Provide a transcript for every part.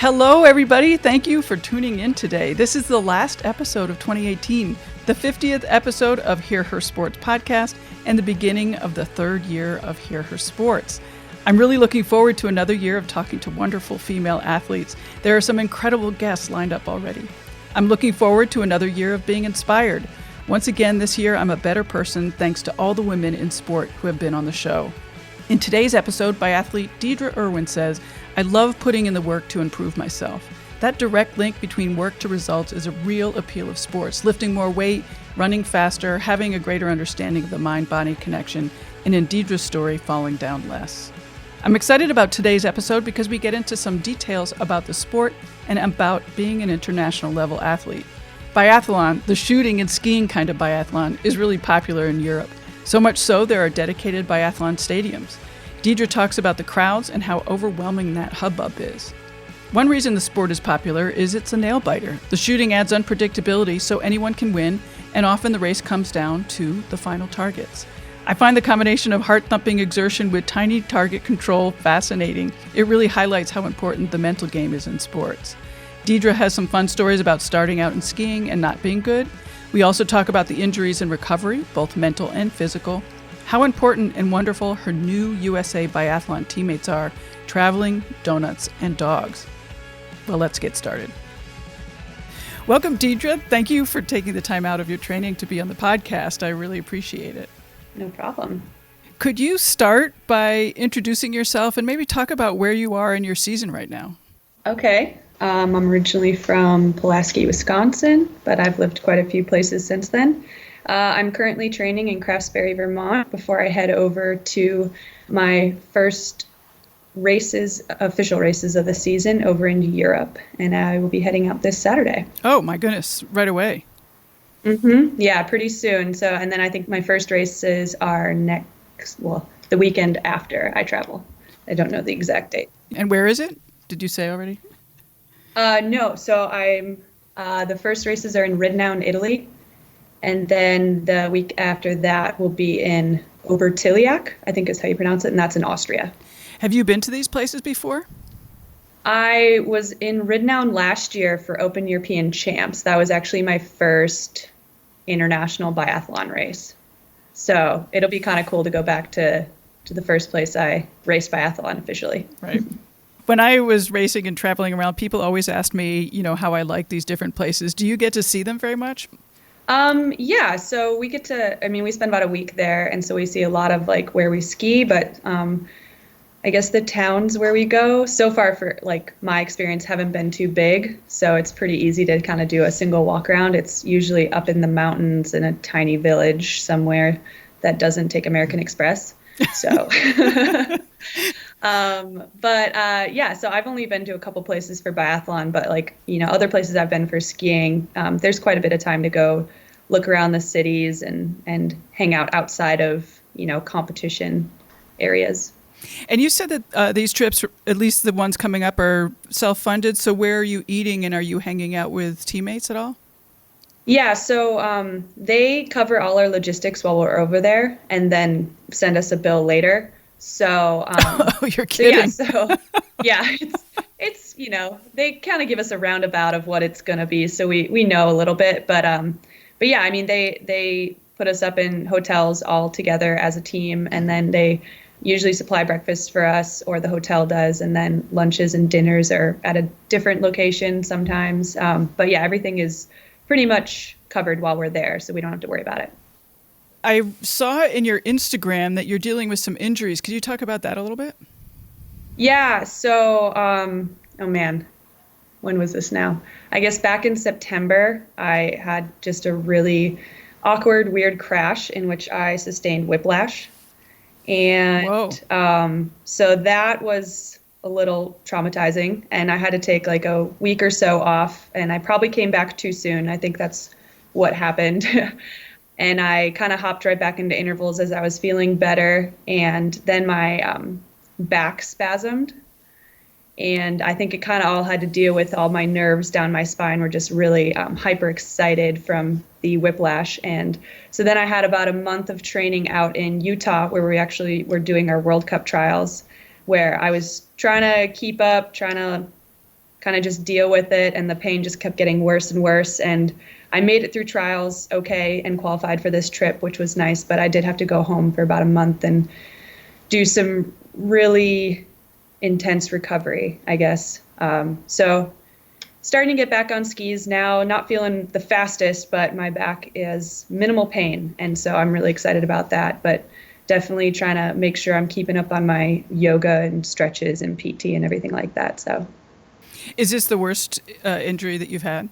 Hello, everybody. Thank you for tuning in today. This is the last episode of 2018, the 50th episode of Hear Her Sports podcast, and the beginning of the third year of Hear Her Sports. I'm really looking forward to another year of talking to wonderful female athletes. There are some incredible guests lined up already. I'm looking forward to another year of being inspired. Once again, this year, I'm a better person thanks to all the women in sport who have been on the show. In today's episode, biathlete Deedra Irwin says, I love putting in the work to improve myself. That direct link between work to results is a real appeal of sports, lifting more weight, running faster, having a greater understanding of the mind-body connection, and in Deedra's story, falling down less. I'm excited about today's episode because we get into some details about the sport and about being an international level athlete. Biathlon, the shooting and skiing kind of biathlon, is really popular in Europe. So much so, there are dedicated biathlon stadiums. Deedra talks about the crowds and how overwhelming that hubbub is. One reason the sport is popular is it's a nail-biter. The shooting adds unpredictability so anyone can win, and often the race comes down to the final targets. I find the combination of heart-thumping exertion with tiny target control fascinating. It really highlights how important the mental game is in sports. Deedra has some fun stories about starting out in skiing and not being good. We also talk about the injuries and recovery, both mental and physical, how important and wonderful her new USA Biathlon teammates are, traveling, donuts, and dogs. Well, let's get started. Welcome, Deedra. Thank you for taking the time out of your training to be on the podcast. I really appreciate it. No problem. Could you start by introducing yourself and maybe talk about where you are in your season right now? Okay. I'm originally from Pulaski, Wisconsin, but I've lived quite a few places since then. I'm currently training in Craftsbury, Vermont, before I head over to my first official races of the season over into Europe, and I will be heading out this Saturday. Oh, my goodness, right away. Yeah, pretty soon. So, and then I think my first races are the weekend after I travel. I don't know the exact date. And where is it? Did you say already? No, so the first races are in Ridenown, Italy. And then the week after that will be in Obertiliac, I think is how you pronounce it, and that's in Austria. Have you been to these places before? I was in Ridenown last year for Open European Champs. That was actually my first international biathlon race. So it'll be kind of cool to go back to the first place I raced biathlon officially. Right. When I was racing and traveling around, people always asked me, how I like these different places. Do you get to see them very much? Yeah, so we we spend about a week there, and so we see a lot of where we ski, but I guess the towns where we go so far for my experience haven't been too big, so it's pretty easy to kind of do a single walk around. It's usually up in the mountains in a tiny village somewhere that doesn't take American Express. So so I've only been to a couple places for biathlon, but other places I've been for skiing, there's quite a bit of time to go look around the cities and hang out outside of, competition areas. And you said that these trips, at least the ones coming up, are self-funded. So where are you eating, and are you hanging out with teammates at all? Yeah, so they cover all our logistics while we're over there and then send us a bill later. So oh, you're kidding. It's they kind of give us a roundabout of what it's going to be, so we know a little bit, but yeah, I mean they put us up in hotels all together as a team, and then they usually supply breakfast for us, or the hotel does, and then lunches and dinners are at a different location sometimes. But yeah, everything is pretty much covered while we're there, so we don't have to worry about it. I saw in your Instagram that you're dealing with some injuries. Could you talk about that a little bit? Yeah, so, oh man, when was this now? I guess back in September, I had just a really awkward, weird crash in which I sustained whiplash. And so that was a little traumatizing, and I had to take a week or so off, and I probably came back too soon. I think that's what happened. And I kind of hopped right back into intervals as I was feeling better. And then my back spasmed. And I think it kind of all had to deal with all my nerves down my spine were just really hyper excited from the whiplash. And so then I had about a month of training out in Utah where we actually were doing our World Cup trials, where I was trying to keep up, trying to kind of just deal with it. And the pain just kept getting worse and worse. And I made it through trials okay and qualified for this trip, which was nice. But I did have to go home for about a month and do some really intense recovery, I guess. So starting to get back on skis now, not feeling the fastest, but my back is minimal pain. And so I'm really excited about that. But definitely trying to make sure I'm keeping up on my yoga and stretches and PT and everything like that. So, is this the worst injury that you've had?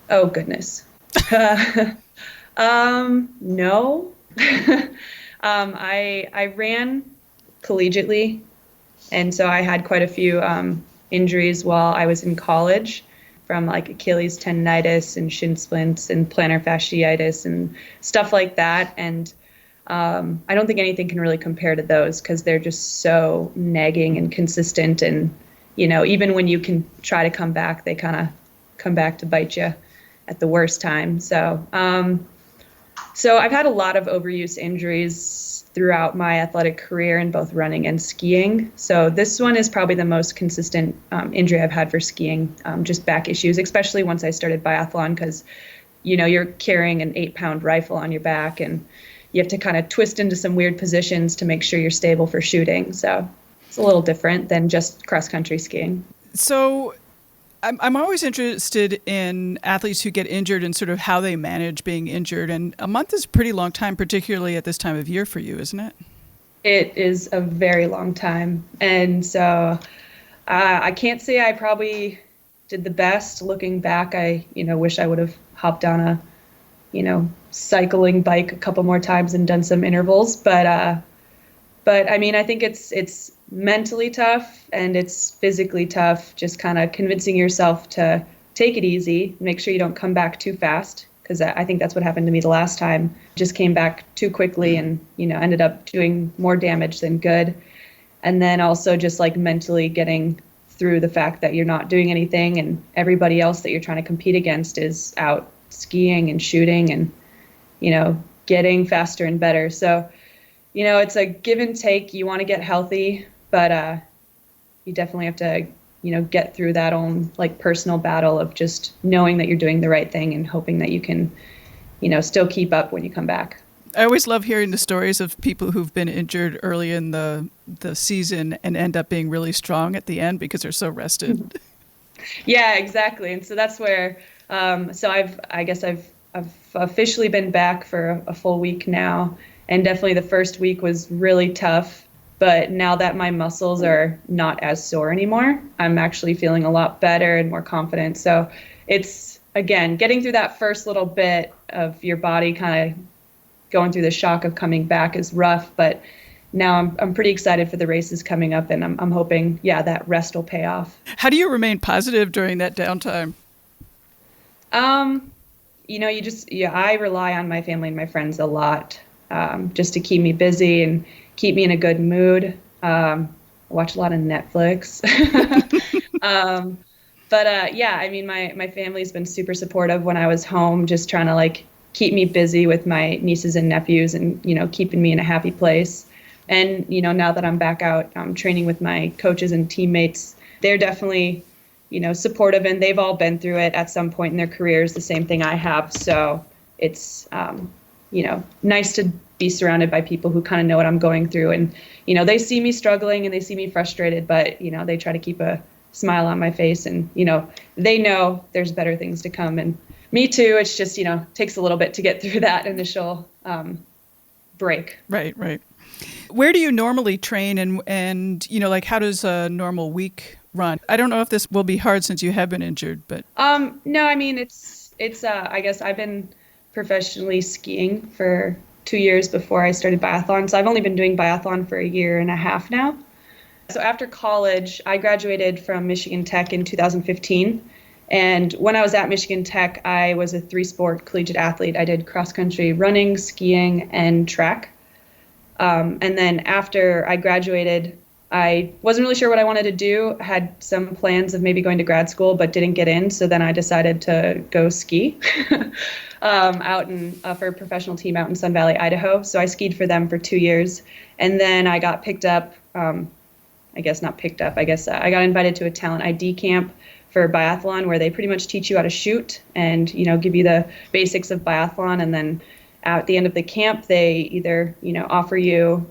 Oh, goodness. No. I ran collegiately, and so I had quite a few injuries while I was in college, from like Achilles tendonitis and shin splints and plantar fasciitis and stuff like that. And I don't think anything can really compare to those because they're just so nagging and consistent. And, even when you can try to come back, they kind of come back to bite you at the worst time. So I've had a lot of overuse injuries throughout my athletic career in both running and skiing. So this one is probably the most consistent injury I've had for skiing, just back issues, especially once I started biathlon, because, you're carrying an 8-pound rifle on your back and you have to kind of twist into some weird positions to make sure you're stable for shooting. So it's a little different than just cross-country skiing. So I'm always interested in athletes who get injured and sort of how they manage being injured. And a month is a pretty long time, particularly at this time of year for you, isn't it? It is a very long time. And so I can't say I probably did the best. Looking back, I wish I would have hopped on a cycling bike a couple more times and done some intervals. But I mean, I think it's mentally tough and it's physically tough, just kind of convincing yourself to take it easy, make sure you don't come back too fast, because I think that's what happened to me the last time. Just came back too quickly and, ended up doing more damage than good. And then also just like mentally getting through the fact that you're not doing anything and everybody else that you're trying to compete against is out skiing and shooting and, getting faster and better. So, it's a give and take. You want to get healthy, but you definitely have to, get through that own like personal battle of just knowing that you're doing the right thing and hoping that you can, still keep up when you come back. I always love hearing the stories of people who've been injured early in the season and end up being really strong at the end because they're so rested. Yeah, exactly. And so that's where, I've officially been back for a full week now. And definitely the first week was really tough. But now that my muscles are not as sore anymore, I'm actually feeling a lot better and more confident. So it's, again, getting through that first little bit of your body kind of going through the shock of coming back is rough. But now I'm pretty excited for the races coming up, and I'm hoping, that rest will pay off. How do you remain positive during that downtime? I rely on my family and my friends a lot. Just to keep me busy and keep me in a good mood. I watch a lot of Netflix. My family's been super supportive when I was home, just trying to like keep me busy with my nieces and nephews and, keeping me in a happy place. And, now that I'm back out training with my coaches and teammates, they're definitely, supportive, and they've all been through it at some point in their careers, the same thing I have. So it's, nice to be surrounded by people who kind of know what I'm going through. And, they see me struggling and they see me frustrated, but, they try to keep a smile on my face and, they know there's better things to come. And me too. It's just, takes a little bit to get through that initial break. Right. Where do you normally train and how does a normal week run? I don't know if this will be hard since you have been injured, but. No, I mean, it's I guess I've been professionally skiing for 2 years before I started biathlon. So I've only been doing biathlon for 1.5 years now. So after college, I graduated from Michigan Tech in 2015. And when I was at Michigan Tech, I was a 3-sport collegiate athlete. I did cross country running, skiing, and track. And then after I graduated, I wasn't really sure what I wanted to do. Had some plans of maybe going to grad school, but didn't get in. So then I decided to go ski for a professional team out in Sun Valley, Idaho. So I skied for them for 2 years. And then I got picked up I guess not picked up. I guess I got invited to a talent ID camp for biathlon where they pretty much teach you how to shoot and, give you the basics of biathlon. And then at the end of the camp, they either, offer you,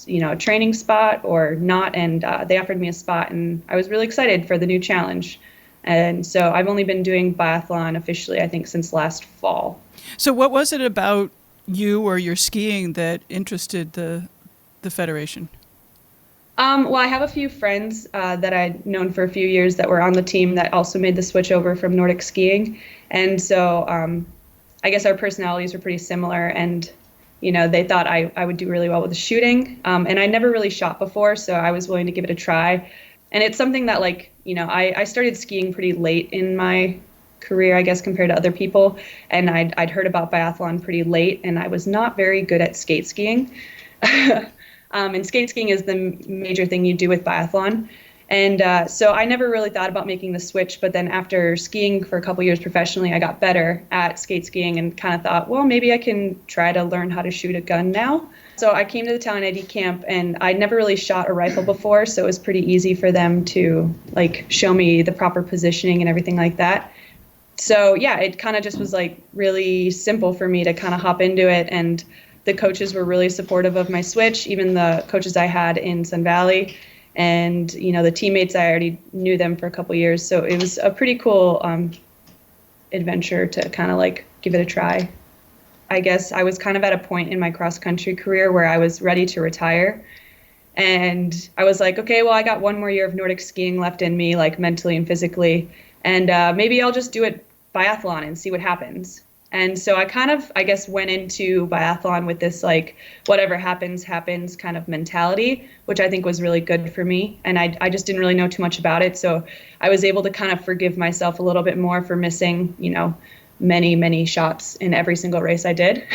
a training spot or not. And they offered me a spot, and I was really excited for the new challenge. And so I've only been doing biathlon officially, I think, since last fall. So what was it about you or your skiing that interested the federation? Well, I have a few friends that I'd known for a few years that were on the team that also made the switch over from Nordic skiing. And so I guess our personalities were pretty similar, and, they thought I would do really well with the shooting. And I never really shot before, so I was willing to give it a try. And it's something that, I started skiing pretty late in my career, I guess, compared to other people. And I'd heard about biathlon pretty late, and I was not very good at skate skiing. And skate skiing is the major thing you do with biathlon. And so I never really thought about making the switch. But then after skiing for a couple years professionally, I got better at skate skiing and kind of thought, well, maybe I can try to learn how to shoot a gun now. So I came to the talent ID camp, and I'd never really shot a rifle before. So it was pretty easy for them to show me the proper positioning and everything like that. So yeah, it kind of just was really simple for me to kind of hop into it. And the coaches were really supportive of my switch, even the coaches I had in Sun Valley. And, the teammates, I already knew them for a couple years. So it was a pretty cool adventure to kind of give it a try. I guess I was kind of at a point in my cross-country career where I was ready to retire. And I was like, okay, well, I got one more year of Nordic skiing left in me, mentally and physically. And maybe I'll just do it biathlon and see what happens. And so I kind of, I guess, went into biathlon with this whatever happens, happens kind of mentality, which I think was really good for me. And I just didn't really know too much about it. So I was able to kind of forgive myself a little bit more for missing, many, many shots in every single race I did.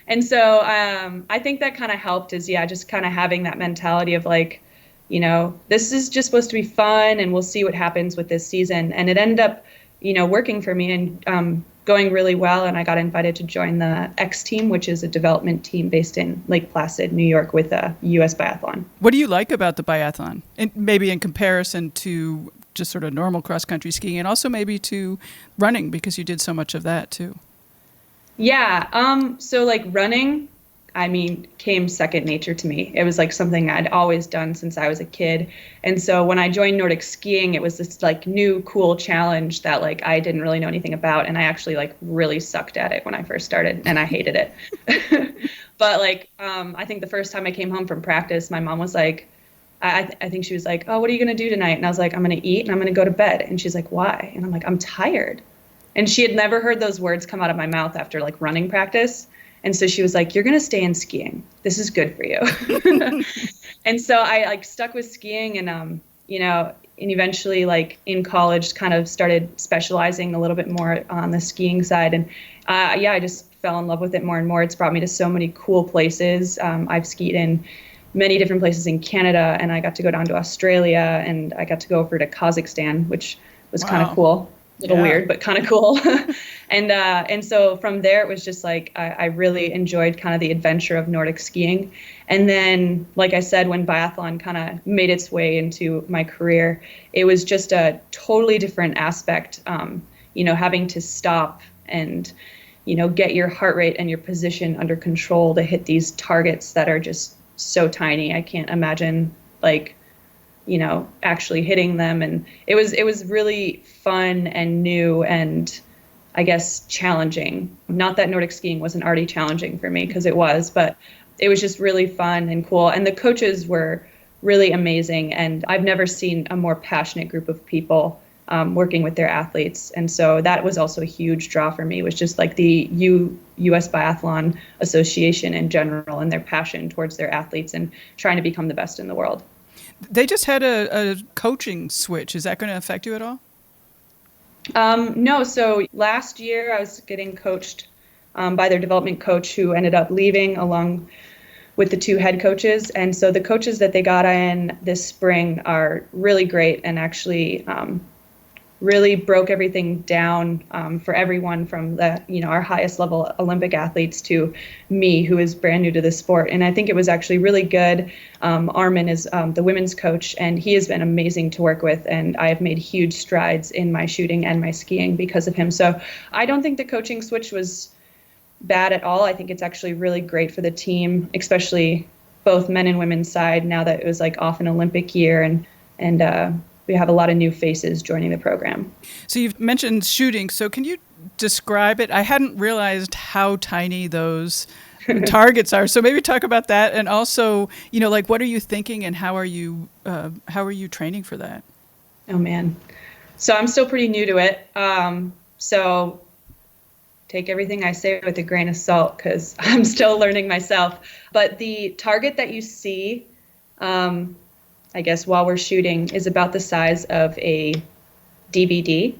And so I think that kind of helped is, just kind of having that mentality of this is just supposed to be fun and we'll see what happens with this season. And it ended up, working for me and going really well. And I got invited to join the X team, which is a development team based in Lake Placid, New York, with a U.S. biathlon. What do you like about the biathlon? And maybe in comparison to just sort of normal cross-country skiing, and also maybe to running, because you did so much of that too. Yeah. So running, came second nature to me. It was something I'd always done since I was a kid. And so when I joined Nordic skiing, it was this new, cool challenge that I didn't really know anything about. And I actually really sucked at it when I first started, and I hated it. But I think the first time I came home from practice, my mom was I think she was oh, what are you going to do tonight? And I was I'm going to eat and I'm going to go to bed. And she's why? And I'm I'm tired. And she had never heard those words come out of my mouth after running practice. And so she was you're going to stay in skiing. This is good for you. And so I stuck with skiing and, and eventually in college kind of started specializing a little bit more on the skiing side. And I just fell in love with it more and more. It's brought me to so many cool places. I've skied in many different places in Canada, and I got to go down to Australia, and I got to go over to Kazakhstan, which was kind of cool. A little weird, but kind of cool. And so from there, it was just I really enjoyed kind of the adventure of Nordic skiing. And then, like I said, when biathlon kind of made its way into my career, it was just a totally different aspect, having to stop and, get your heart rate and your position under control to hit these targets that are just so tiny. I can't imagine actually hitting them. And it was really fun and new and I guess challenging. Not that Nordic skiing wasn't already challenging for me, because it was, but it was just really fun and cool. And the coaches were really amazing. And I've never seen a more passionate group of people working with their athletes. And so that was also a huge draw for me, was just the U.S. Biathlon Association in general and their passion towards their athletes and trying to become the best in the world. They just had a coaching switch. Is that going to affect you at all? No. So last year I was getting coached by their development coach, who ended up leaving along with the two head coaches. And so the coaches that they got in this spring are really great and actually really broke everything down for everyone from our highest level Olympic athletes to me, who is brand new to the sport. And I think it was actually really good. Armin is the women's coach, and he has been amazing to work with. And I have made huge strides in my shooting and my skiing because of him. So I don't think the coaching switch was bad at all. I think it's actually really great for the team, especially both men and women's side, now that it was like off an Olympic year, and we have a lot of new faces joining the program. So you've mentioned shooting. So can you describe it? I hadn't realized how tiny those targets are. So maybe talk about that. And also, like, what are you thinking and how are you training for that? Oh, man. So I'm still pretty new to it. So take everything I say with a grain of salt because I'm still learning myself. But the target that you see, I guess, while we're shooting is about the size of a DVD,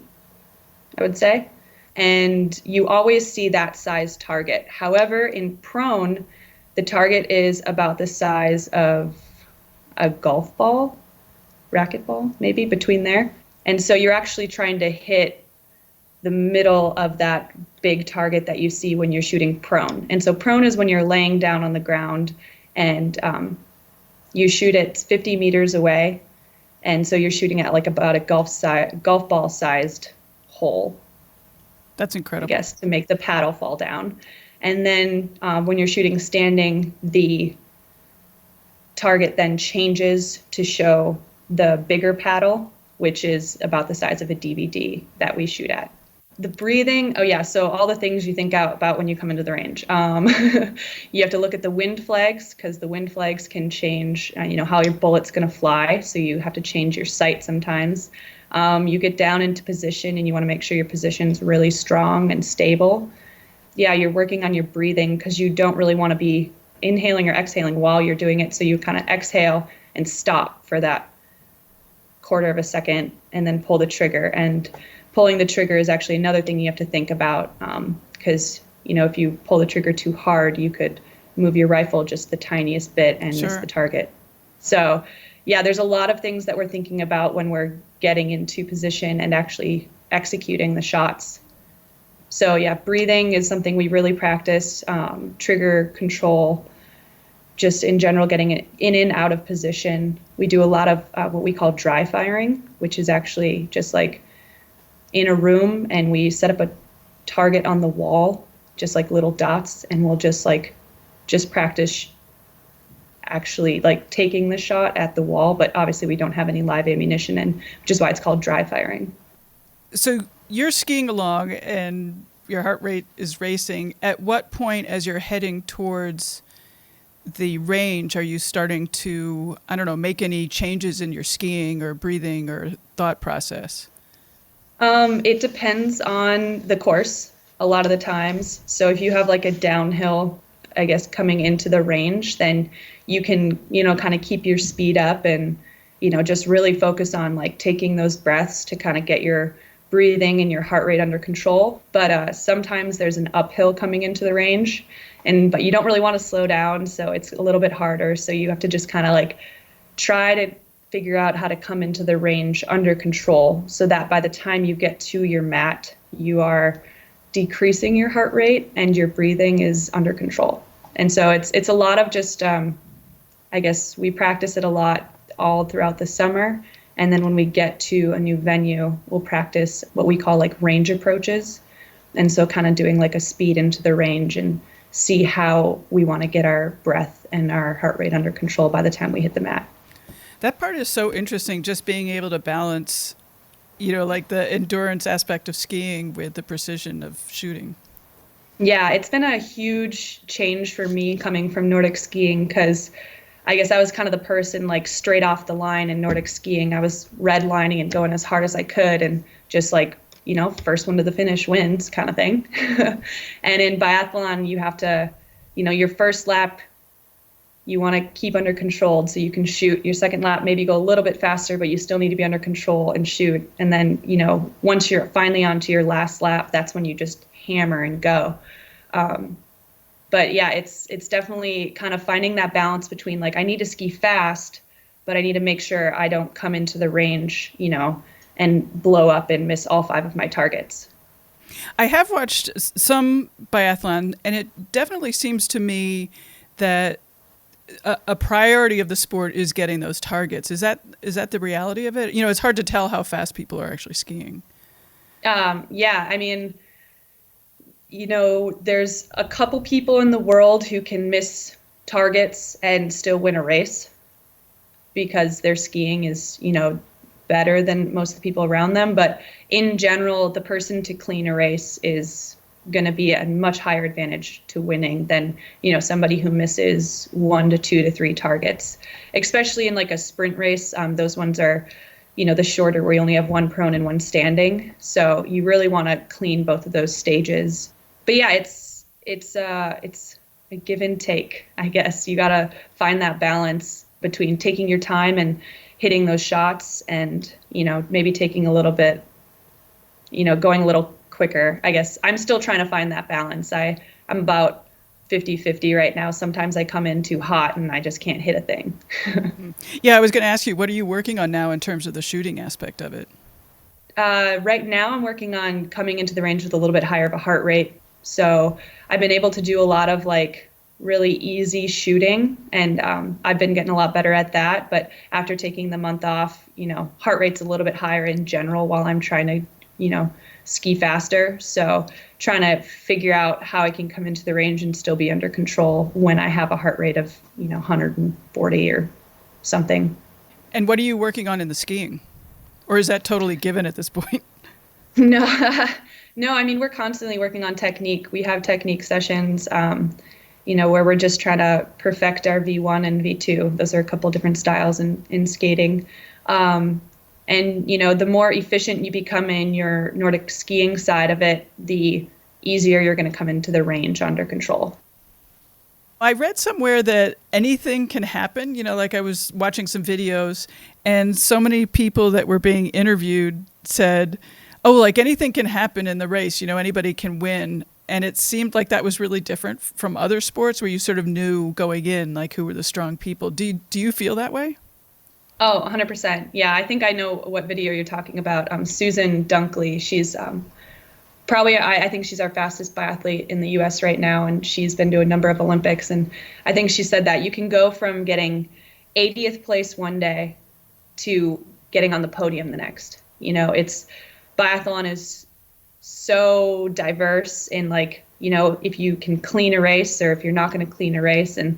I would say. And you always see that size target. However, in prone, the target is about the size of a golf ball, racquetball, maybe between there. And so you're actually trying to hit the middle of that big target that you see when you're shooting prone. And so prone is when you're laying down on the ground and you shoot it 50 meters away. And so you're shooting at like about a golf ball sized hole. That's incredible. I guess, to make the paddle fall down. And then when you're shooting standing, the target then changes to show the bigger paddle, which is about the size of a DVD that we shoot at. The breathing, so all the things you think about when you come into the range. You have to look at the wind flags because the wind flags can change, how your bullet's going to fly. So you have to change your sight sometimes. You get down into position and you want to make sure your position's really strong and stable. Yeah, you're working on your breathing because you don't really want to be inhaling or exhaling while you're doing it. So you kind of exhale and stop for that quarter of a second and then pull the trigger. And pulling the trigger is actually another thing you have to think about because, if you pull the trigger too hard, you could move your rifle just the tiniest bit and miss the target. So, yeah, there's a lot of things that we're thinking about when we're getting into position and actually executing the shots. So, yeah, breathing is something we really practice, trigger control, just in general, getting it in and out of position. We do a lot of what we call dry firing, which is actually just like in a room and we set up a target on the wall, just like little dots, and we'll just practice actually like taking the shot at the wall, but obviously we don't have any live ammunition, and which is why it's called dry firing. So you're skiing along and your heart rate is racing. At what point, as you're heading towards the range, are you starting to, make any changes in your skiing or breathing or thought process? It depends on the course a lot of the times. So if you have like a downhill, I guess, coming into the range, then you can, kind of keep your speed up and, just really focus on like taking those breaths to kind of get your breathing and your heart rate under control. But sometimes there's an uphill coming into the range, but you don't really want to slow down. So it's a little bit harder. So you have to just kind of like try to figure out how to come into the range under control so that by the time you get to your mat, you are decreasing your heart rate and your breathing is under control. And so it's a lot of just, I guess we practice it a lot all throughout the summer. And then when we get to a new venue, we'll practice what we call like range approaches. And so kind of doing like a speed into the range and see how we want to get our breath and our heart rate under control by the time we hit the mat. That part is so interesting, just being able to balance, like the endurance aspect of skiing with the precision of shooting. Yeah, it's been a huge change for me coming from Nordic skiing because I guess I was kind of the person like straight off the line in Nordic skiing. I was redlining and going as hard as I could and just like, first one to the finish wins kind of thing. And in biathlon, you have to, your first lap, you want to keep under control so you can shoot. Your second lap, maybe go a little bit faster, but you still need to be under control and shoot. And then, once you're finally onto your last lap, that's when you just hammer and go. But yeah, it's definitely kind of finding that balance between like, I need to ski fast, but I need to make sure I don't come into the range, and blow up and miss all 5 of my targets. I have watched some biathlon, and it definitely seems to me that a priority of the sport is getting those targets. Is that the reality of it? It's hard to tell how fast people are actually skiing. Yeah, I mean, there's a couple people in the world who can miss targets and still win a race because their skiing is, better than most of the people around them. But in general, the person to clean a race is going to be a much higher advantage to winning than, somebody who misses 1 to 2 to 3 targets, especially in like a sprint race. Those ones are, the shorter where you only have 1 prone and 1 standing. So you really want to clean both of those stages. But yeah, it's a give and take, I guess. You got to find that balance between taking your time and hitting those shots and, maybe taking a little bit, going a little quicker. I guess I'm still trying to find that balance. I'm about 50-50 right now. Sometimes I come in too hot and I just can't hit a thing. Yeah, I was going to ask you, what are you working on now in terms of the shooting aspect of it? Right now I'm working on coming into the range with a little bit higher of a heart rate. So I've been able to do a lot of like really easy shooting, and I've been getting a lot better at that. But after taking the month off, heart rate's a little bit higher in general while I'm trying to, ski faster. So trying to figure out how I can come into the range and still be under control when I have a heart rate of, 140 or something. And what are you working on in the skiing? Or is that totally given at this point? No, I mean, we're constantly working on technique. We have technique sessions, where we're just trying to perfect our V1 and V2. Those are a couple different styles in skating. And, the more efficient you become in your Nordic skiing side of it, the easier you're going to come into the range under control. I read somewhere that anything can happen. Like I was watching some videos and so many people that were being interviewed said, oh, like anything can happen in the race. Anybody can win. And it seemed like that was really different from other sports where you sort of knew going in, like who were the strong people. Do you feel that way? Oh, 100%. Yeah, I think I know what video you're talking about. Susan Dunkley, she's probably, I think she's our fastest biathlete in the U.S. right now, and she's been to a number of Olympics. And I think she said that you can go from getting 80th place one day to getting on the podium the next. Biathlon is so diverse in like, if you can clean a race or if you're not going to clean a race. And,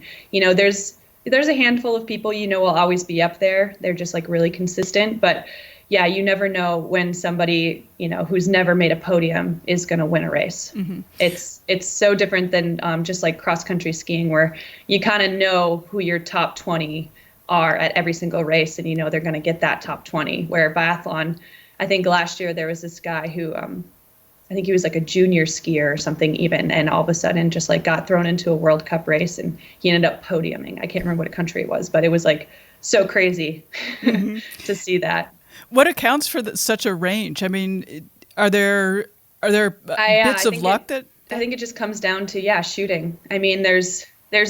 there's a handful of people, will always be up there. They're just like really consistent. But yeah, you never know when somebody, who's never made a podium is going to win a race. Mm-hmm. It's so different than just like cross country skiing where you kind of know who your top 20 are at every single race and they're going to get that top 20. Where biathlon, I think last year there was this guy who I think he was like a junior skier or something even, and all of a sudden just like got thrown into a World Cup race and he ended up podiuming. I can't remember what country it was, but it was like so crazy mm-hmm. to see that. What accounts for such a range? I mean, are there bits of luck that? I think it just comes down to shooting. I mean, there's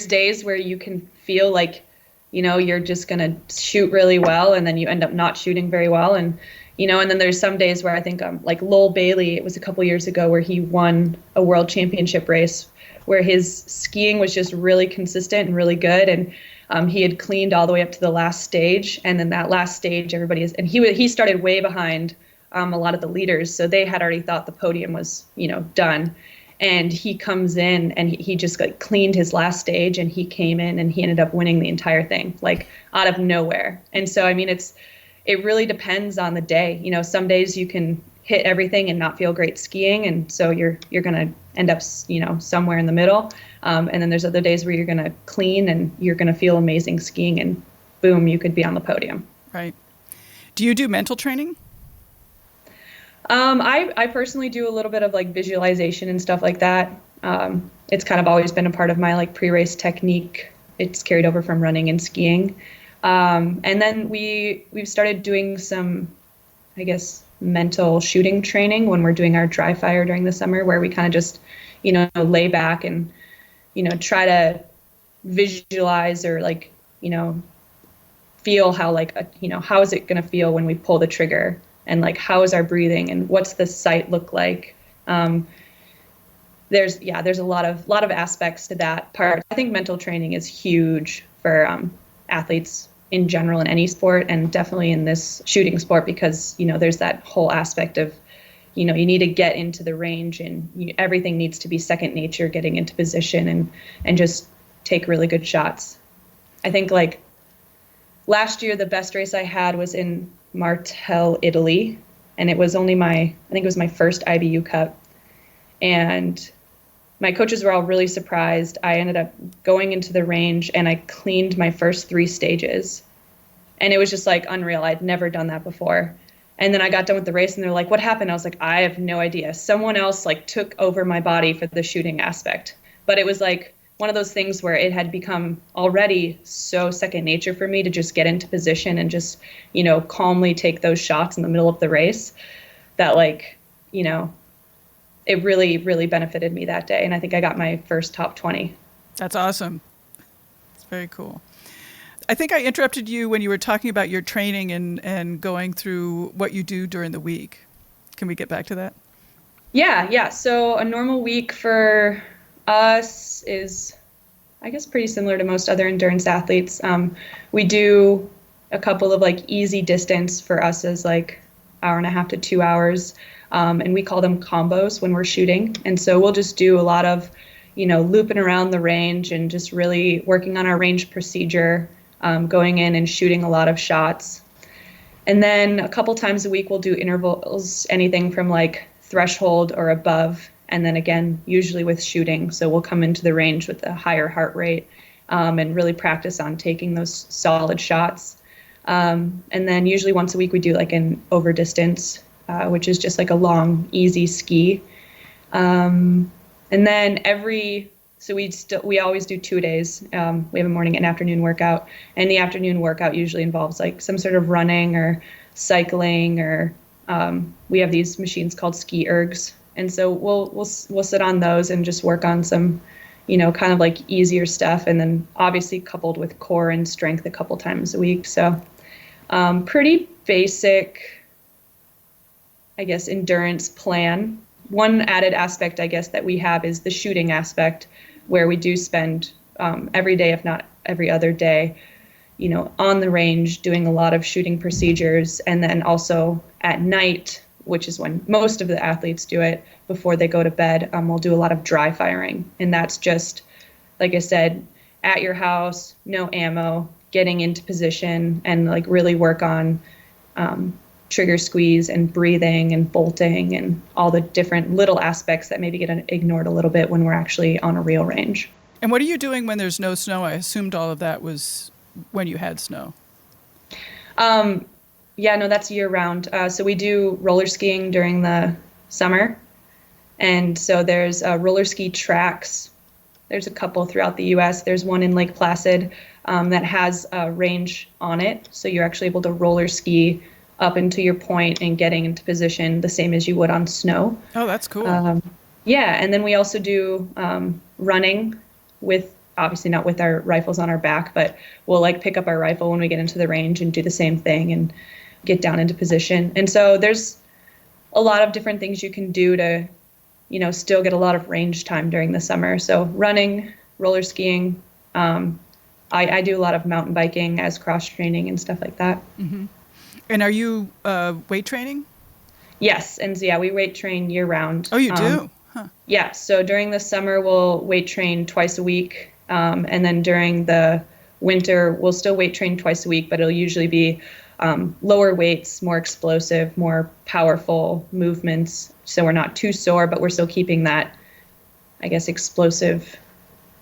days where you can feel like you're just gonna shoot really well, and then you end up not shooting very well, and then there's some days where I think like Lowell Bailey, it was a couple years ago where he won a world championship race where his skiing was just really consistent and really good. And he had cleaned all the way up to the last stage. And then that last stage, he started way behind a lot of the leaders. So they had already thought the podium was, done. And he comes in and he just like cleaned his last stage and he came in and he ended up winning the entire thing, like out of nowhere. And so, I mean, it really depends on the day. Some days you can hit everything and not feel great skiing. And so you're going to end up, somewhere in the middle. And then there's other days where you're going to clean and you're going to feel amazing skiing and boom, you could be on the podium. Right. Do you do mental training? I personally do a little bit of like visualization and stuff like that. It's kind of always been a part of my like pre-race technique. It's carried over from running and skiing. And then we've started doing some, I guess, mental shooting training when we're doing our dry fire during the summer, where we kind of just, lay back and, try to visualize or like, feel how like, how is it going to feel when we pull the trigger and like how is our breathing and what's the site look like. There's a lot of aspects to that part. I think mental training is huge for athletes in general in any sport, and definitely in this shooting sport, because there's that whole aspect of you need to get into the range, and everything needs to be second nature, getting into position and just take really good shots. I think like last year the best race I had was in Martel, Italy, and it was only I think it was my first IBU Cup, and my coaches were all really surprised. I ended up going into the range and I cleaned my first 3 stages. And it was just like unreal. I'd never done that before. And then I got done with the race and they're like, what happened? I was like, I have no idea. Someone else like took over my body for the shooting aspect. But it was like one of those things where it had become already so second nature for me to just get into position and just, calmly take those shots in the middle of the race that it really, really benefited me that day. And I think I got my first top 20. That's awesome. It's very cool. I think I interrupted you when you were talking about your training and going through what you do during the week. Can we get back to that? Yeah. So a normal week for us is, I guess, pretty similar to most other endurance athletes. We do a couple of like easy distance for us as like 1.5 to 2 hours. And we call them combos when we're shooting. And so we'll just do a lot of, looping around the range and just really working on our range procedure, going in and shooting a lot of shots. And then a couple times a week, we'll do intervals, anything from like threshold or above. And then again, usually with shooting. So we'll come into the range with a higher heart rate and really practice on taking those solid shots. And then usually once a week, we do like an over distance, which is just like a long, easy ski. And then we always do 2 days. We have a morning and afternoon workout, and the afternoon workout usually involves like some sort of running or cycling, or we have these machines called ski ergs. And so we'll sit on those and just work on some, kind of like easier stuff. And then obviously coupled with core and strength a couple times a week. So pretty basic, I guess, endurance plan. One added aspect, I guess, that we have is the shooting aspect, where we do spend every day, if not every other day, on the range doing a lot of shooting procedures. And then also at night, which is when most of the athletes do it before they go to bed, we'll do a lot of dry firing. And that's just, like I said, at your house, no ammo, getting into position and like really work on trigger squeeze and breathing and bolting and all the different little aspects that maybe get ignored a little bit when we're actually on a real range. And what are you doing when there's no snow? I assumed all of that was when you had snow. Yeah, no, that's year round. So we do roller skiing during the summer. And so there's roller ski tracks. There's a couple throughout the U.S. There's one in Lake Placid that has a range on it. So you're actually able to roller ski up into your point and getting into position the same as you would on snow. Oh, that's cool. Yeah, and then we also do running with, obviously not with our rifles on our back, but we'll like pick up our rifle when we get into the range and do the same thing and get down into position. And so there's a lot of different things you can do to, still get a lot of range time during the summer. So running, roller skiing, I do a lot of mountain biking as cross training and stuff like that. Mm-hmm. And are you weight training? Yes. And so, yeah, we weight train year round. Oh, you do? Huh. Yeah. So during the summer, we'll weight train twice a week. And then during the winter, we'll still weight train twice a week, but it'll usually be lower weights, more explosive, more powerful movements. So we're not too sore, but we're still keeping that, I guess, explosive,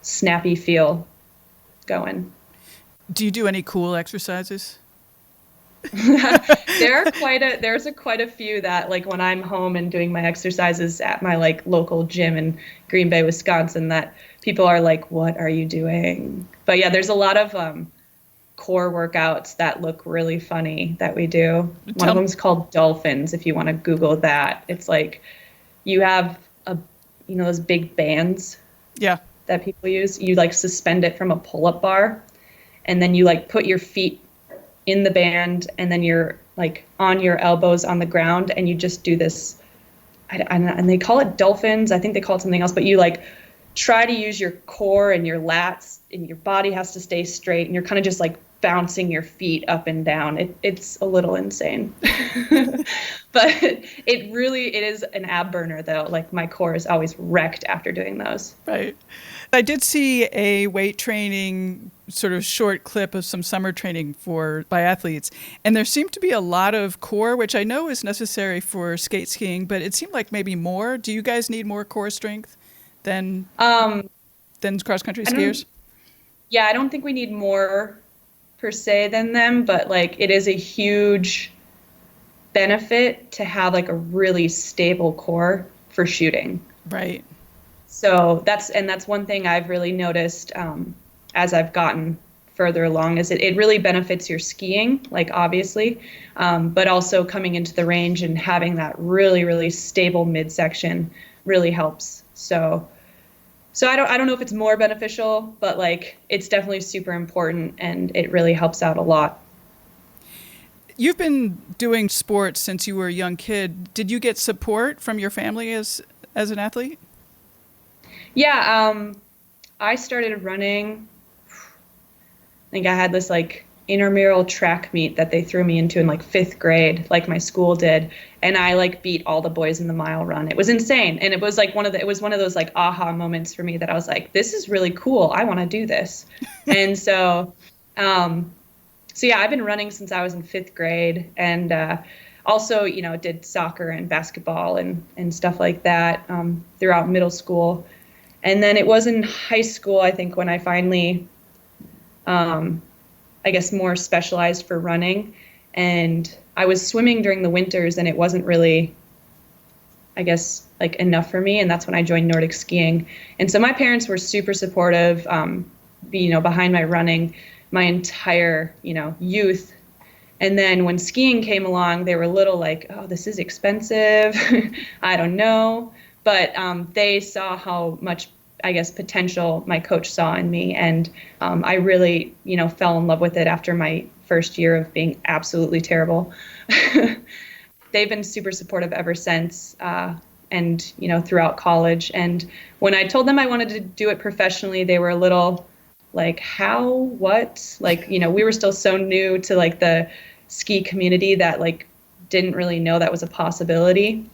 snappy feel going. Do you do any cool exercises? There's quite a few that, like, when I'm home and doing my exercises at my like local gym in Green Bay, Wisconsin, that people are like, what are you doing? But yeah, there's a lot of core workouts that look really funny that we do. One of them is called dolphins. If you want to Google that, it's like you have those big bands that people use. You like suspend it from a pull-up bar, and then you like put your feet in the band, and then you're like on your elbows on the ground, and you just do this. And they call it dolphins. I think they call it something else, but you like try to use your core and your lats, and your body has to stay straight, and you're kind of just like bouncing your feet up and down. It's a little insane, but it is an ab burner though. Like my core is always wrecked after doing those. Right. I did see a weight training sort of short clip of some summer training for biathletes, and there seemed to be a lot of core, which I know is necessary for skate skiing, but it seemed like maybe more. Do you guys need more core strength than cross country skiers? Yeah, I don't think we need more per se than them, but like it is a huge benefit to have like a really stable core for shooting. Right. So that's one thing I've really noticed as I've gotten further along, is it really benefits your skiing, like obviously, but also coming into the range and having that really, really stable midsection really helps. So I don't know if it's more beneficial, but like it's definitely super important, and it really helps out a lot. You've been doing sports since you were a young kid. Did you get support from your family as an athlete? Yeah, I started running. I think I had this like intramural track meet that they threw me into in like 5th grade, like my school did, and I like beat all the boys in the mile run. It was insane, and it was like one of those like aha moments for me that I was like, this is really cool. I want to do this. And so yeah, I've been running since I was in 5th grade, and also did soccer and basketball and stuff like that throughout middle school. And then it was in high school, I think, when I finally I guess more specialized for running, and I was swimming during the winters, and it wasn't really, I guess, like enough for me, and that's when I joined Nordic skiing. And so my parents were super supportive, behind my running my entire, youth. And then when skiing came along, they were a little like, oh, this is expensive. I don't know. But they saw how much, I guess, potential my coach saw in me. And I really, fell in love with it after my first year of being absolutely terrible. They've been super supportive ever since, and, throughout college. And when I told them I wanted to do it professionally, they were a little like, how, what? Like, we were still so new to like the ski community that like didn't really know that was a possibility.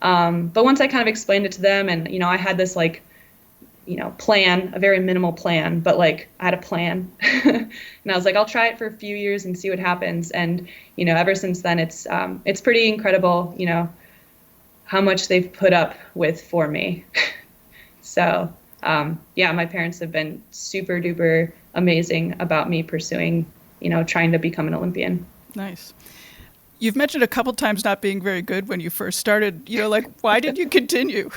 But once I kind of explained it to them, and, I had this like, plan, a very minimal plan, but like I had a plan. And I was like, I'll try it for a few years and see what happens. And, ever since then, it's pretty incredible, how much they've put up with for me. So, yeah, my parents have been super duper amazing about me pursuing, trying to become an Olympian. Nice. You've mentioned a couple times not being very good when you first started. Like, why did you continue?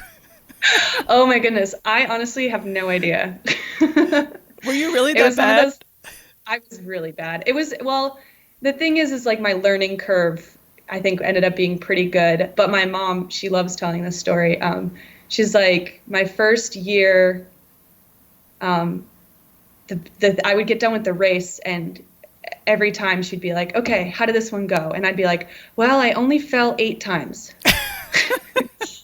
Oh my goodness. I honestly have no idea. Were you really that bad? I was really bad. It was, well, the thing is like my learning curve, I think, ended up being pretty good. But my mom, she loves telling this story. She's like, my first year, I would get done with the race, and every time she'd be like, okay, how did this one go? And I'd be like, well, I only fell 8 times.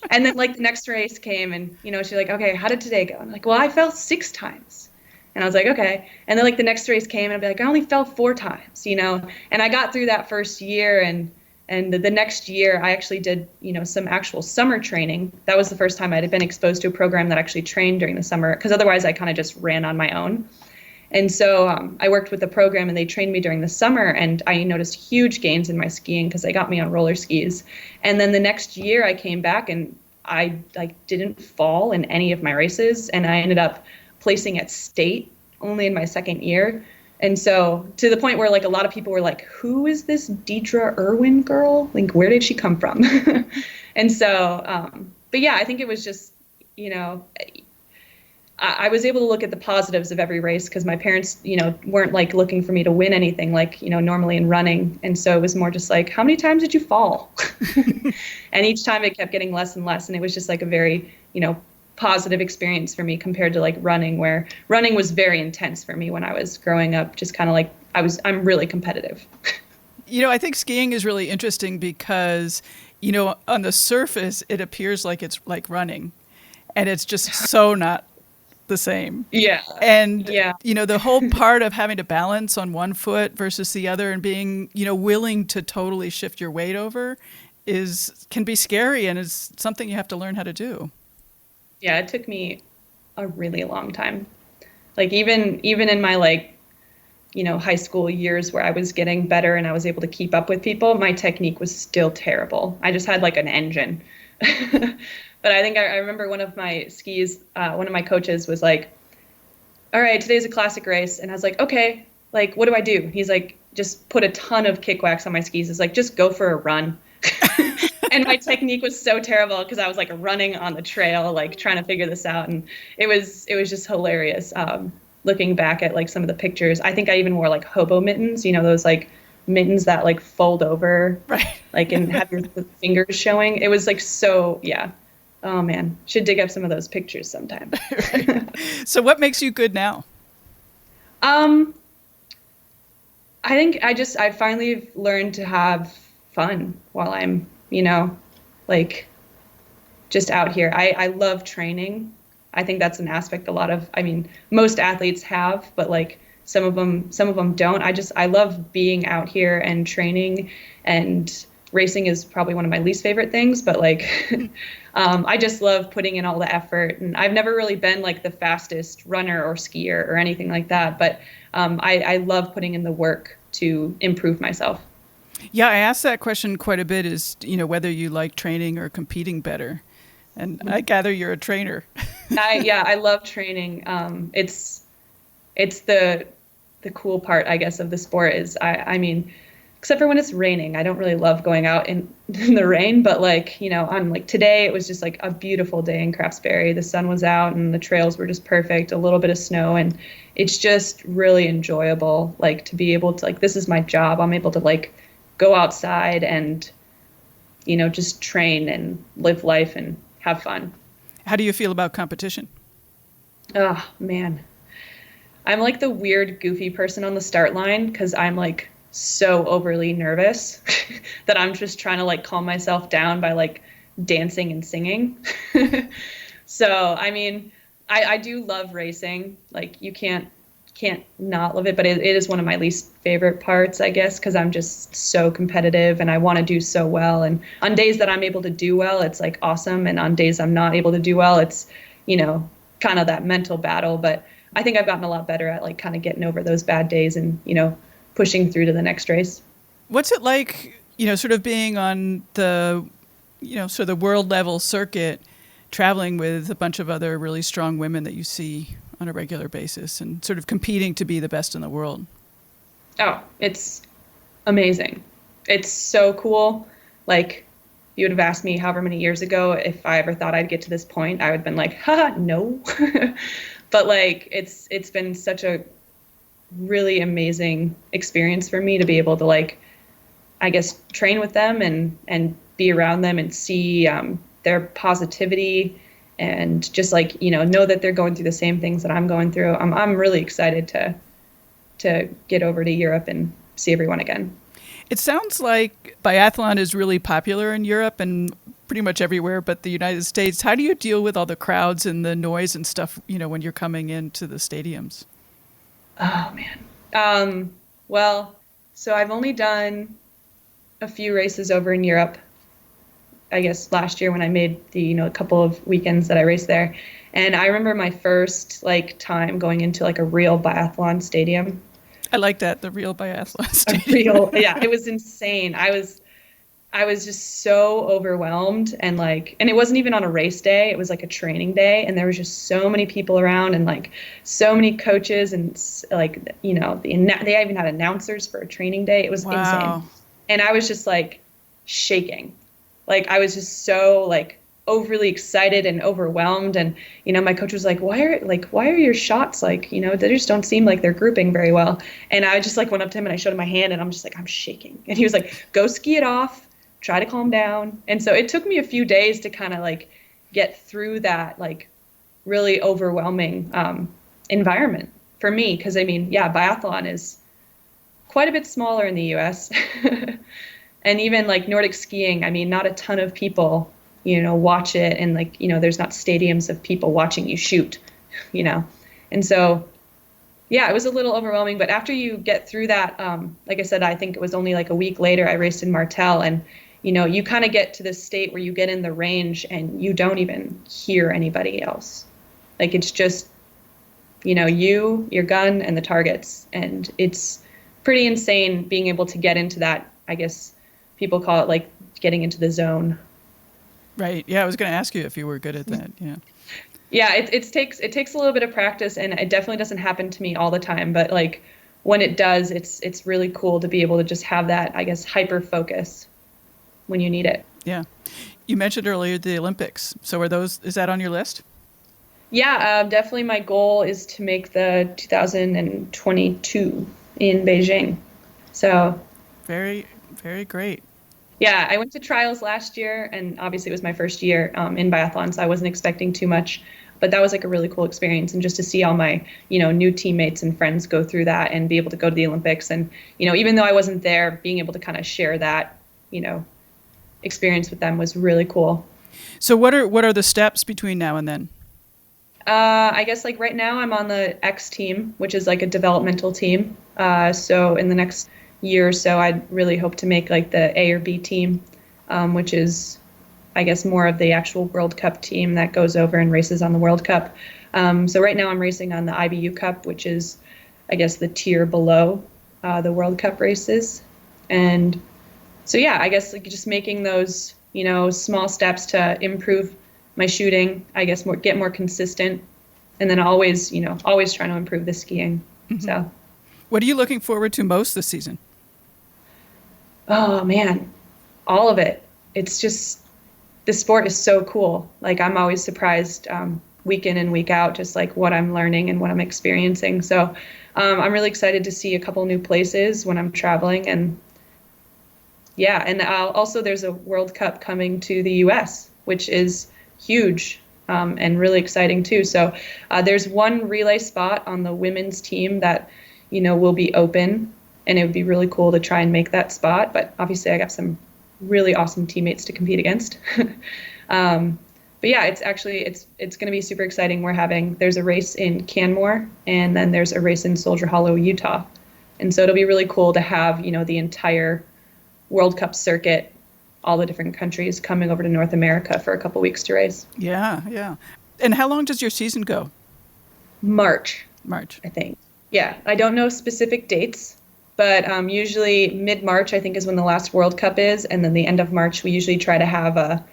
And then like the next race came, and, she's like, okay, how did today go? And I'm like, well, I fell 6 times. And I was like, okay. And then like the next race came, and I'd be like, I only fell 4 times, and I got through that first year, and the next year I actually did, some actual summer training. That was the first time I'd been exposed to a program that actually trained during the summer, because otherwise I kind of just ran on my own. And so I worked with the program, and they trained me during the summer, and I noticed huge gains in my skiing because they got me on roller skis. And then the next year I came back, and I didn't fall in any of my races, and I ended up placing at state only in my second year. And so to the point where like a lot of people were like, who is this Deedra Irwin girl? Like, where did she come from? And so, but yeah, I think it was just, I was able to look at the positives of every race, because my parents, weren't like looking for me to win anything like, normally in running. And so it was more just like, how many times did you fall? And each time it kept getting less and less. And it was just like a very, positive experience for me compared to like running, where running was very intense for me when I was growing up, just kind of like I'm really competitive. I think skiing is really interesting because, on the surface, it appears like it's like running, and it's just so not the same. Yeah. And, Yeah. the whole part of having to balance on one foot versus the other and being, willing to totally shift your weight over can be scary, and is something you have to learn how to do. Yeah, it took me a really long time. Like even in my like, high school years where I was getting better and I was able to keep up with people, my technique was still terrible. I just had like an engine. But I think I remember one of my skis, one of my coaches was like, all right, today's a classic race. And I was like, okay, like, what do I do? He's like, just put a ton of kick wax on my skis. It's like, just go for a run. And my technique was so terrible because I was like running on the trail, like trying to figure this out. And it was just hilarious. Looking back at like some of the pictures, I think I even wore like hobo mittens, those like mittens that like fold over, right? Like and have your fingers showing. It was like so, yeah. Oh man, should dig up some of those pictures sometime. Right. So what makes you good now? I think I finally learned to have fun while I'm, like just out here. I love training. I think that's an aspect most athletes have, but like some of them don't. I love being out here and training, and racing is probably one of my least favorite things, but like, I just love putting in all the effort. And I've never really been like the fastest runner or skier or anything like that, but I love putting in the work to improve myself. Yeah, I asked that question quite a bit, is, whether you like training or competing better. And I gather you're a trainer. I love training. It's the cool part, I guess, of the sport is I mean, except for when it's raining, I don't really love going out in the rain, but like, on like today, it was just like a beautiful day in Craftsbury. The sun was out and the trails were just perfect, a little bit of snow. And it's just really enjoyable, like to be able to like, this is my job. I'm able to like go outside and, just train and live life and have fun. How do you feel about competition? Oh man. I'm like the weird, goofy person on the start line because I'm like so overly nervous that I'm just trying to like calm myself down by like dancing and singing. So, I mean, I do love racing. Like you can't not love it, but it is one of my least favorite parts, I guess, because I'm just so competitive and I want to do so well. And on days that I'm able to do well, it's like awesome. And on days I'm not able to do well, it's, kind of that mental battle. But I think I've gotten a lot better at like kind of getting over those bad days and, pushing through to the next race. What's it like, sort of being on the, sort of the world level circuit, traveling with a bunch of other really strong women that you see on a regular basis and sort of competing to be the best in the world? Oh, it's amazing. It's so cool. Like, you would have asked me however many years ago if I ever thought I'd get to this point, I would have been like, haha, no. But like, it's been such a really amazing experience for me to be able to like, I guess, train with them and be around them and see their positivity and just like, know that they're going through the same things that I'm going through. I'm really excited to get over to Europe and see everyone again. It sounds like biathlon is really popular in Europe and pretty much everywhere but the United States. How do you deal with all the crowds and the noise and stuff, when you're coming into the stadiums? Oh, man. Well, so I've only done a few races over in Europe, I guess last year when I made the, a couple of weekends that I raced there. And I remember my first like time going into like a real biathlon stadium. I like that, the real biathlon stadium. Yeah, it was insane. I was just so overwhelmed and it wasn't even on a race day. It was like a training day. And there was just so many people around and like so many coaches and like, they even had announcers for a training day. It was insane. And I was just like shaking. Like I was just so like overly excited and overwhelmed. And, my coach was like, why are your shots like, they just don't seem like they're grouping very well. And I just like went up to him and I showed him my hand and I'm just like, I'm shaking. And he was like, go ski it off, try to calm down. And so it took me a few days to kind of like get through that like really overwhelming environment for me. Cause biathlon is quite a bit smaller in the US. And even like Nordic skiing, I mean, not a ton of people, watch it. And like, there's not stadiums of people watching you shoot, And so, yeah, it was a little overwhelming. But after you get through that, like I said, I think it was only like a week later, I raced in Martel. And, you kind of get to this state where you get in the range and you don't even hear anybody else. Like it's just, you, your gun, and the targets. And it's pretty insane being able to get into that. I guess people call it like getting into the zone. Right. Yeah, I was going to ask you if you were good at that. Yeah. Yeah, it takes a little bit of practice, and it definitely doesn't happen to me all the time. But like when it does, it's really cool to be able to just have that, I guess, hyper focus when you need it. Yeah. You mentioned earlier the Olympics. So is that on your list? Yeah, definitely. My goal is to make the 2022 in Beijing. So very, very great. Yeah, I went to trials last year, and obviously it was my first year in biathlon, so I wasn't expecting too much. But that was like a really cool experience, and just to see all my, new teammates and friends go through that and be able to go to the Olympics. And, even though I wasn't there, being able to kind of share that, experience with them was really cool. So what are the steps between now and then? I guess like right now I'm on the X team, which is like a developmental team. So in the next year or so, I'd really hope to make like the A or B team, which is, I guess, more of the actual World Cup team that goes over and races on the World Cup. So right now I'm racing on the IBU Cup, which is, I guess, the tier below the World Cup races. And so, yeah, I guess like just making those, small steps to improve my shooting, I guess, get more consistent, and then always trying to improve the skiing. Mm-hmm. So. What are you looking forward to most this season? Oh, man, all of it. It's just, the sport is so cool. Like, I'm always surprised week in and week out, just like what I'm learning and what I'm experiencing. So I'm really excited to see a couple new places when I'm traveling. And yeah, and also there's a World Cup coming to the US, which is huge and really exciting too. So there's one relay spot on the women's team that will be open, and it would be really cool to try and make that spot. But obviously I got some really awesome teammates to compete against. But yeah, it's going to be super exciting. There's a race in Canmore, and then there's a race in Soldier Hollow, Utah. And so it'll be really cool to have, the entire World Cup circuit, all the different countries coming over to North America for a couple weeks to race. Yeah, yeah. And how long does your season go? March, I think. Yeah, I don't know specific dates, but usually mid-March, I think, is when the last World Cup is. And then the end of March, we usually try to have a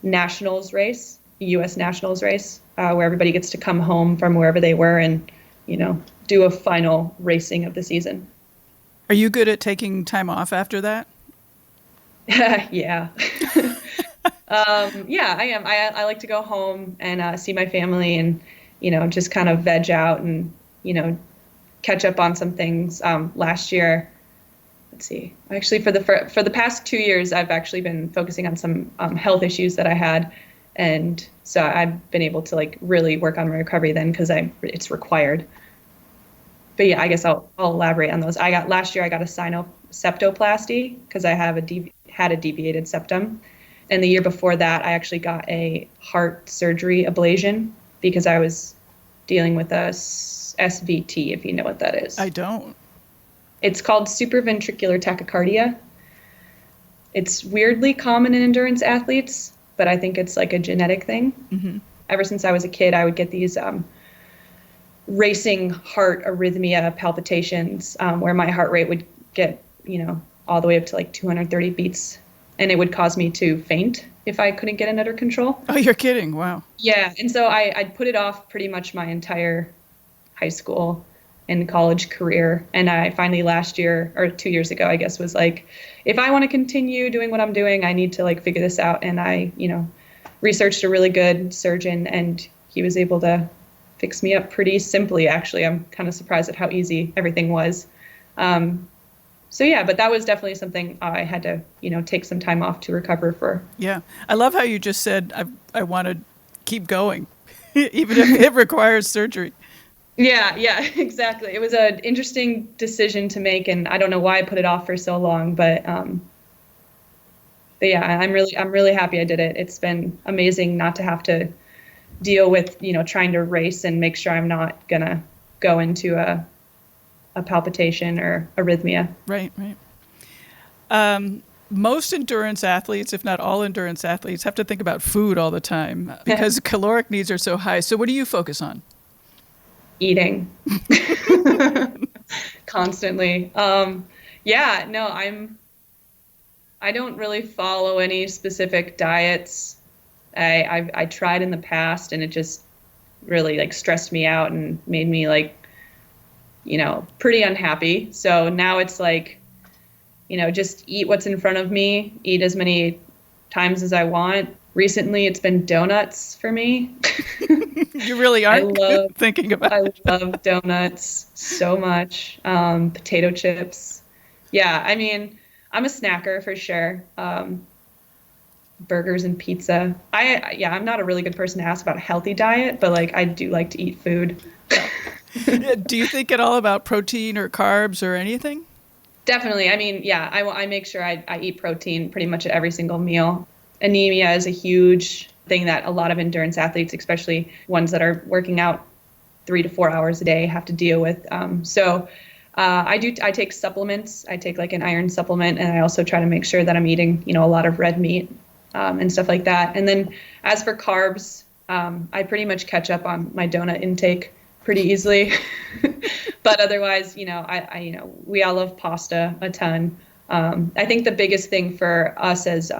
nationals race, a U.S. nationals race, where everybody gets to come home from wherever they were and, do a final racing of the season. Are you good at taking time off after that? Yeah. Yeah, I am. I like to go home and see my family and, just kind of veg out and, catch up on some things. Last year, let's see, actually for the past 2 years, I've actually been focusing on some health issues that I had. And so I've been able to like really work on my recovery then because it's required. But yeah, I guess I'll elaborate on those. Last year I got a septoplasty because I had a deviated septum. And the year before that, I actually got a heart surgery ablation because I was dealing with a SVT, if you know what that is. I don't. It's called supraventricular tachycardia. It's weirdly common in endurance athletes, but I think it's like a genetic thing. Mm-hmm. Ever since I was a kid, I would get these racing heart arrhythmia palpitations where my heart rate would get, all the way up to like 230 beats. And it would cause me to faint if I couldn't get it under control. Oh, you're kidding. Wow. Yeah. And so I'd put it off pretty much my entire high school and college career. And I finally last year or 2 years ago, I guess, was like, if I want to continue doing what I'm doing, I need to like figure this out. And I, researched a really good surgeon, and he was able to fix me up pretty simply. Actually, I'm kind of surprised at how easy everything was. So yeah, but that was definitely something I had to, take some time off to recover for. Yeah. I love how you just said, I want to keep going, even if it requires surgery. Yeah, exactly. It was an interesting decision to make, and I don't know why I put it off for so long, but yeah, I'm really happy I did it. It's been amazing not to have to deal with, trying to race and make sure I'm not gonna go into a palpitation or arrhythmia. Right, right. Most endurance athletes, if not all endurance athletes, have to think about food all the time because caloric needs are so high. So what do you focus on? Eating constantly. Yeah, no, I don't really follow any specific diets. I tried in the past and it just really like stressed me out and made me like, pretty unhappy. So now it's like, just eat what's in front of me, eat as many times as I want. Recently, it's been donuts for me. You really aren't thinking about it. I love donuts so much. Potato chips. Yeah, I mean, I'm a snacker for sure. Burgers and pizza. I'm not a really good person to ask about a healthy diet, but like I do like to eat food. Yeah, do you think at all about protein or carbs or anything? Definitely. I mean, yeah, I make sure I eat protein pretty much at every single meal. Anemia is a huge thing that a lot of endurance athletes, especially ones that are working out 3 to 4 hours a day, have to deal with. I take supplements. I take like an iron supplement, and I also try to make sure that I'm eating, a lot of red meat and stuff like that. And then as for carbs, I pretty much catch up on my donut intake pretty easily. But otherwise, we all love pasta a ton. I think the biggest thing for us as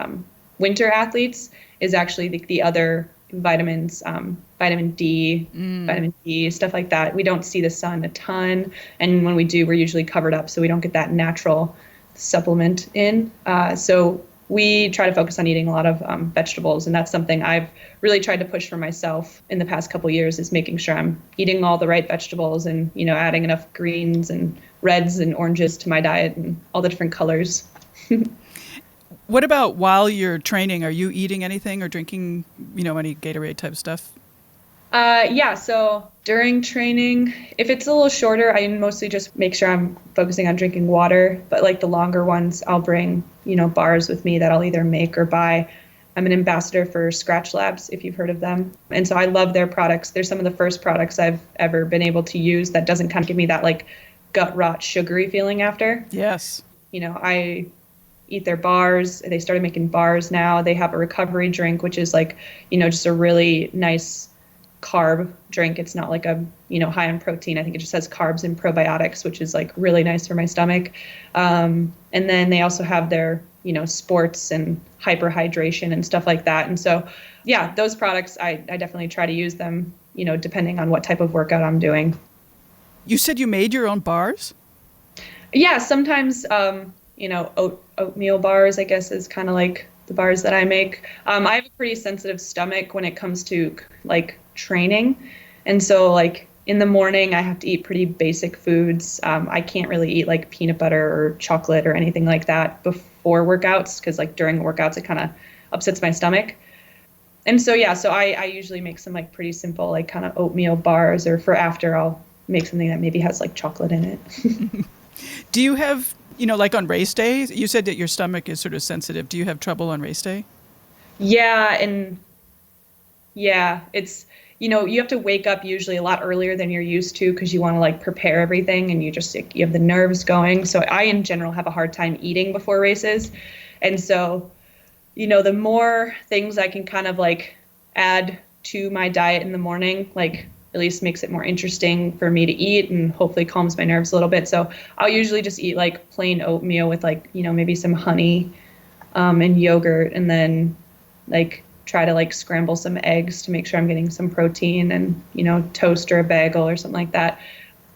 winter athletes is actually the other vitamins, vitamin D, stuff like that. We don't see the sun a ton. And when we do, we're usually covered up, so we don't get that natural supplement in. So we try to focus on eating a lot of vegetables, and that's something I've really tried to push for myself in the past couple of years, is making sure I'm eating all the right vegetables and, adding enough greens and reds and oranges to my diet and all the different colors. What about while you're training? Are you eating anything or drinking, any Gatorade type stuff? Yeah, so during training, if it's a little shorter, I mostly just make sure I'm focusing on drinking water. But like the longer ones, I'll bring, bars with me that I'll either make or buy. I'm an ambassador for Scratch Labs, if you've heard of them. And so I love their products. They're some of the first products I've ever been able to use that doesn't kind of give me that like gut rot sugary feeling after. Yes. I eat their bars. They started making bars now. They have a recovery drink, which is like, just a really nice carb drink. It's not like a, high in protein. I think it just has carbs and probiotics, which is like really nice for my stomach. And then they also have their, sports and hyperhydration and stuff like that. And so, yeah, those products, I definitely try to use them, depending on what type of workout I'm doing. You said you made your own bars? Yeah, sometimes, oatmeal bars, I guess, is kind of like the bars that I make. I have a pretty sensitive stomach when it comes to like training. And so like in the morning, I have to eat pretty basic foods. I can't really eat like peanut butter or chocolate or anything like that before workouts, because like during workouts, it kind of upsets my stomach. And so, yeah, so I usually make some like pretty simple, like kind of oatmeal bars, or for after I'll make something that maybe has like chocolate in it. Do you have, like on race days, you said that your stomach is sort of sensitive. Do you have trouble on race day? Yeah. And yeah, it's, you have to wake up usually a lot earlier than you're used to, because you want to like prepare everything, and you have the nerves going. So I, in general, have a hard time eating before races. And so, the more things I can kind of like add to my diet in the morning, like at least makes it more interesting for me to eat and hopefully calms my nerves a little bit. So I'll usually just eat like plain oatmeal with like, maybe some honey and yogurt, and then like try to like scramble some eggs to make sure I'm getting some protein, and, toast or a bagel or something like that.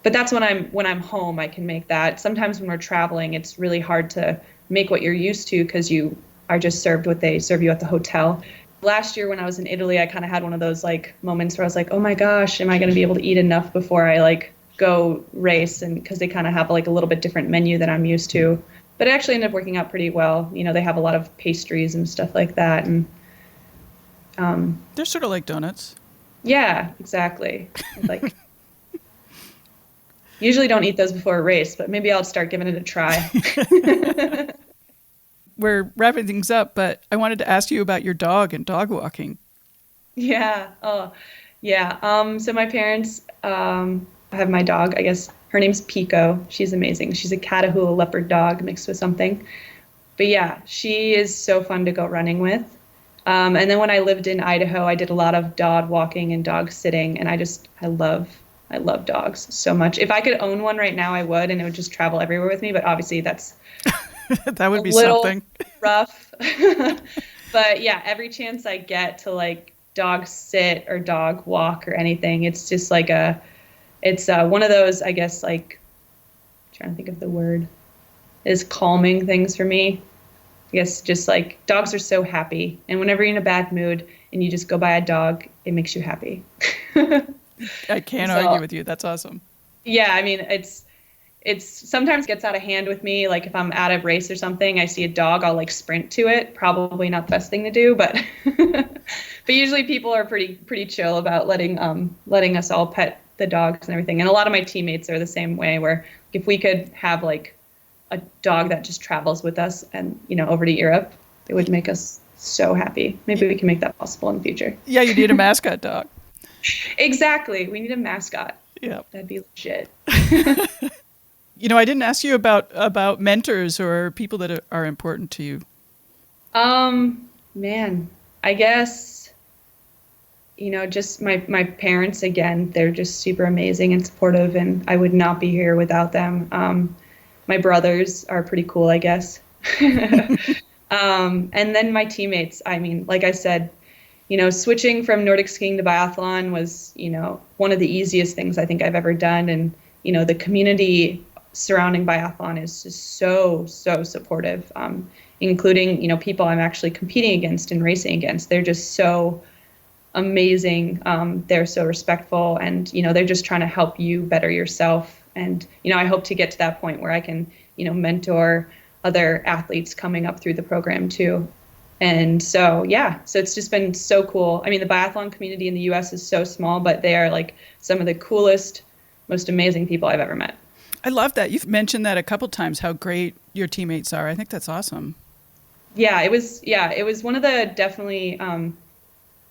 But that's when I'm home, I can make that. Sometimes when we're traveling, it's really hard to make what you're used to, because you are just served what they serve you at the hotel. Last year when I was in Italy, I kind of had one of those like moments where I was like, oh my gosh, am I going to be able to eat enough before I like go race? And because they kind of have like a little bit different menu than I'm used to. But it actually ended up working out pretty well. They have a lot of pastries and stuff like that. And they're sort of like donuts. Yeah, exactly. Like Usually don't eat those before a race, but maybe I'll start giving it a try. We're wrapping things up, but I wanted to ask you about your dog and dog walking. Yeah. Oh, yeah. So my parents have my dog. I guess her name's Pico. She's amazing. She's a Catahoula leopard dog mixed with something. But yeah, she is so fun to go running with. And then when I lived in Idaho, I did a lot of dog walking and dog sitting, and I love dogs so much. If I could own one right now, I would, and it would just travel everywhere with me. But obviously, that's that would be a little something rough. But yeah, every chance I get to like dog sit or dog walk or anything, it's just like it's one of those, I guess, like, I'm trying to think of the word, is calming things for me. I guess just like dogs are so happy, and whenever you're in a bad mood and you just go by a dog, it makes you happy. I can't argue with you. That's awesome. Yeah, I mean, it's sometimes gets out of hand with me. Like if I'm at a race or something, I see a dog, I'll like sprint to it. Probably not the best thing to do, but but usually people are pretty chill about letting us all pet the dogs and everything. And a lot of my teammates are the same way, where if we could have like a dog that just travels with us and, over to Europe, it would make us so happy. Maybe we can make that possible in the future. Yeah, you need a mascot dog. Exactly. We need a mascot. Yeah. That'd be legit. I didn't ask you about mentors or people that are important to you. Man, I guess, just my parents, again, they're just super amazing and supportive, and I would not be here without them. My brothers are pretty cool, I guess. And then my teammates, I mean, like I said, switching from Nordic skiing to biathlon was, one of the easiest things I think I've ever done. And, the community surrounding biathlon is just so supportive, including, people I'm actually competing against and racing against. They're just so amazing. They're so respectful, and, they're just trying to help you better yourself. And, I hope to get to that point where I can, mentor other athletes coming up through the program too. And so it's just been so cool. I mean, the biathlon community in the US is so small, but they are like some of the coolest, most amazing people I've ever met. I love that. You've mentioned that a couple times, how great your teammates are. I think that's awesome. Yeah, it was one of the definitely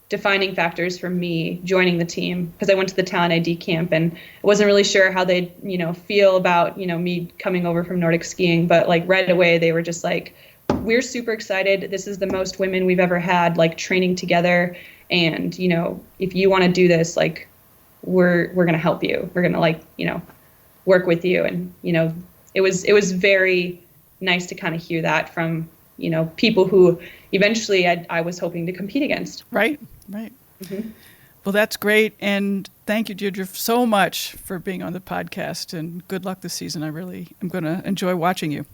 defining factors for me joining the team, because I went to the talent ID camp and I wasn't really sure how they'd, feel about, me coming over from Nordic skiing, but like right away they were just like, we're super excited. This is the most women we've ever had, like, training together. And, if you want to do this, like, we're going to help you. We're going to work with you. And, it was very nice to kind of hear that from, people who eventually I was hoping to compete against. Right. Mm-hmm. Well, that's great. And thank you, Deedra, so much for being on the podcast, and good luck this season. I really am going to enjoy watching you.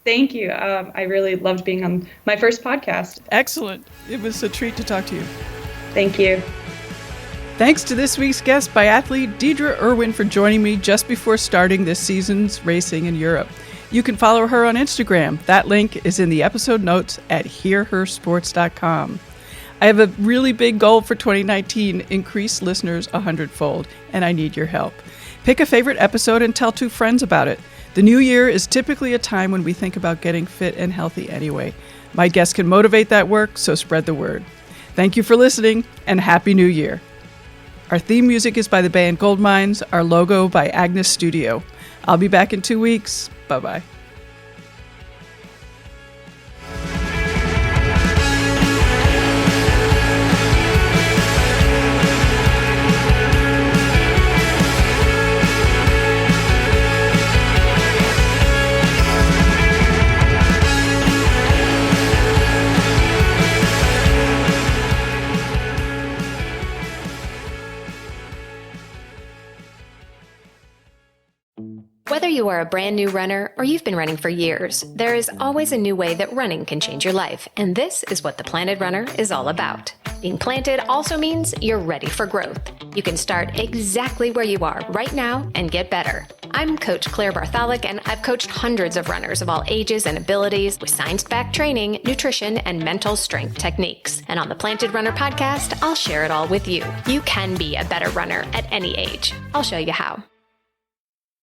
Thank you. I really loved being on my first podcast. Excellent. It was a treat to talk to you. Thank you. Thanks to this week's guest, biathlete Deedra Irwin, for joining me just before starting this season's racing in Europe. You can follow her on Instagram. That link is in the episode notes at hearhersports.com. I have a really big goal for 2019, increase listeners 100-fold, and I need your help. Pick a favorite episode and tell 2 friends about it. The new year is typically a time when we think about getting fit and healthy anyway. My guests can motivate that work, so spread the word. Thank you for listening, and Happy New Year. Our theme music is by the band Goldmines, our logo by Agnes Studio. I'll be back in 2 weeks. Bye-bye. Whether you are a brand new runner or you've been running for years, there is always a new way that running can change your life, and this is what the Planted Runner is all about. Being planted also means you're ready for growth. You can start exactly where you are right now and get better. I'm Coach Claire Bartholic, and I've coached hundreds of runners of all ages and abilities with science-backed training, nutrition, and mental strength techniques. And on the Planted Runner podcast, I'll share it all with you. You can be a better runner at any age. I'll show you how.